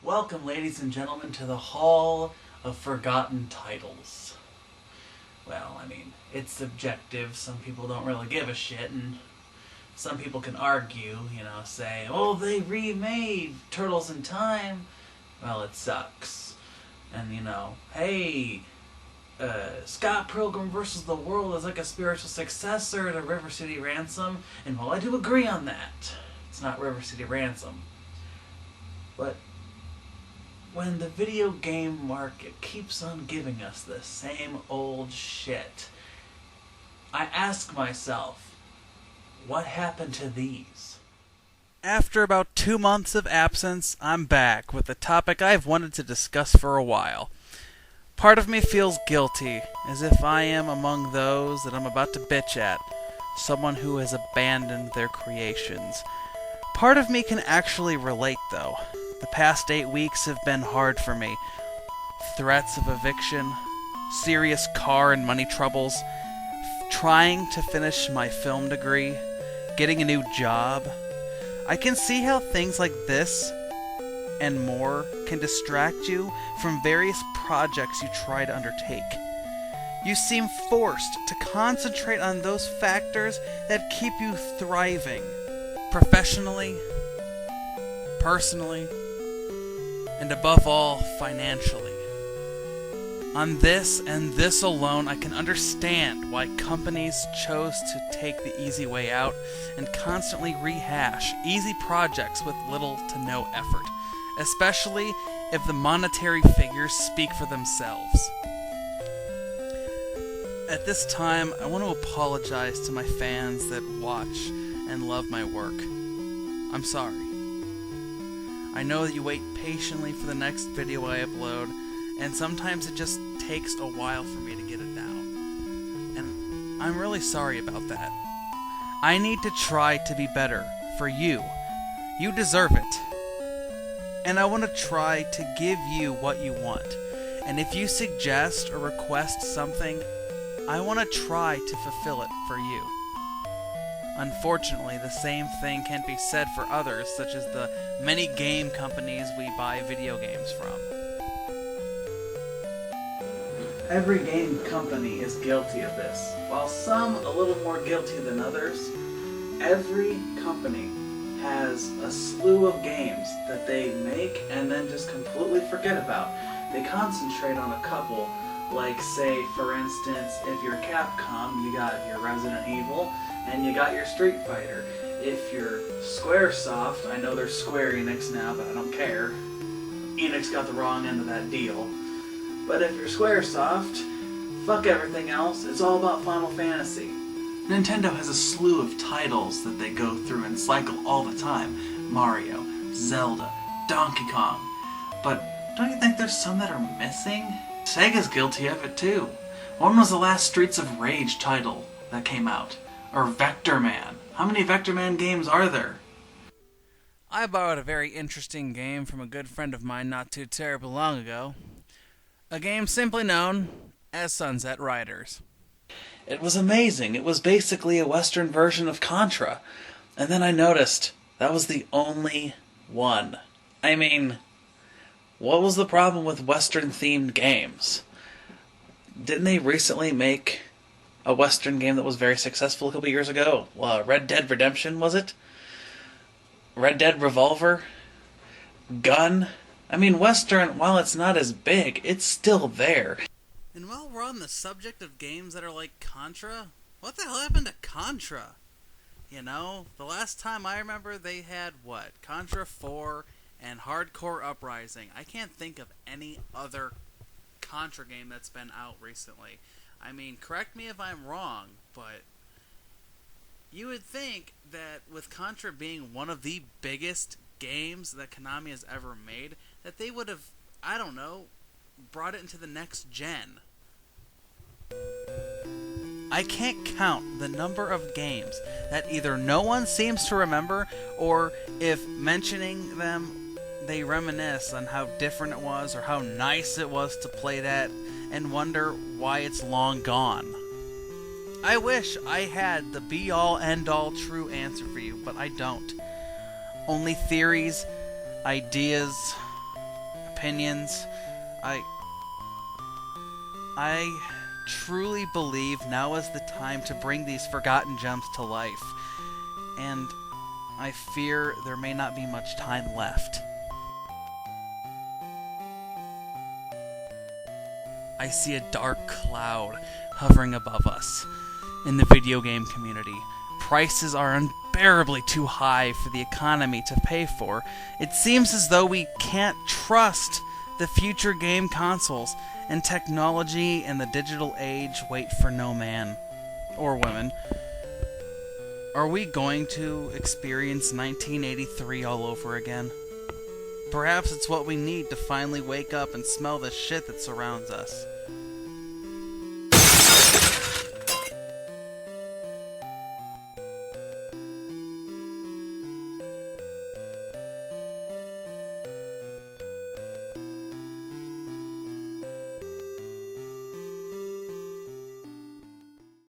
Welcome, ladies and gentlemen, to the Hall of Forgotten Titles. Well, it's subjective. Some people don't really give a shit, and some people can argue, say, oh, they remade Turtles in Time. Well, it sucks. And, hey, Scott Pilgrim vs. the World is like a spiritual successor to River City Ransom, and while I do agree on that, it's not River City Ransom. But when the video game market keeps on giving us the same old shit, I ask myself, what happened to these? After about 2 months of absence, I'm back with a topic I've wanted to discuss for a while. Part of me feels guilty, as if I am among those that I'm about to bitch at, someone who has abandoned their creations. Part of me can actually relate, though. The past 8 weeks have been hard for me. Threats of eviction, serious car and money troubles, trying to finish my film degree, getting a new job. I can see how things like this and more can distract you from various projects you try to undertake. You seem forced to concentrate on those factors that keep you thriving, professionally, personally, and above all, financially. On this and this alone, I can understand why companies chose to take the easy way out and constantly rehash easy projects with little to no effort, especially if the monetary figures speak for themselves. At this time, I want to apologize to my fans that watch and love my work. I'm sorry. I know that you wait patiently for the next video I upload, and sometimes it just takes a while for me to get it down. And I'm really sorry about that. I need to try to be better for you. You deserve it. And I want to try to give you what you want. And if you suggest or request something, I want to try to fulfill it for you. Unfortunately, the same thing can't be said for others, such as the many game companies we buy video games from. Every game company is guilty of this. While some a little more guilty than others, every company has a slew of games that they make and then just completely forget about. They concentrate on a couple, like say, for instance, if you're Capcom, you got your Resident Evil, and you got your Street Fighter. If you're Squaresoft, I know they're Square Enix now, but I don't care. Enix got the wrong end of that deal. But if you're Squaresoft, fuck everything else, it's all about Final Fantasy. Nintendo has a slew of titles that they go through and cycle all the time. Mario, Zelda, Donkey Kong. But don't you think there's some that are missing? Sega's guilty of it too. When was the last Streets of Rage title that came out? Or Vector Man? How many Vector Man games are there? I borrowed a very interesting game from a good friend of mine not too terribly long ago. A game simply known as Sunset Riders. It was amazing. It was basically a Western version of Contra. And then I noticed that was the only one. What was the problem with Western-themed games? Didn't they recently make a Western game that was very successful a couple years ago? Red Dead Redemption, was it? Red Dead Revolver? Gun? Western, while it's not as big, it's still there. And while we're on the subject of games that are like Contra, what the hell happened to Contra? The last time I remember they had, Contra 4 and Hardcore Uprising. I can't think of any other Contra game that's been out recently. Correct me if I'm wrong, but you would think that with Contra being one of the biggest games that Konami has ever made, that they would have, brought it into the next gen. I can't count the number of games that either no one seems to remember, or if mentioning them, they reminisce on how different it was or how nice it was to play that, and wonder why it's long gone. I wish I had the be-all, end-all true answer for you, but I don't. Only theories, ideas, opinions. I truly believe now is the time to bring these forgotten gems to life, and I fear there may not be much time left. I see a dark cloud hovering above us. In the video game community, prices are unbearably too high for the economy to pay for. It seems as though we can't trust the future game consoles, and technology and the digital age wait for no man or woman. Are we going to experience 1983 all over again? Perhaps it's what we need to finally wake up and smell the shit that surrounds us.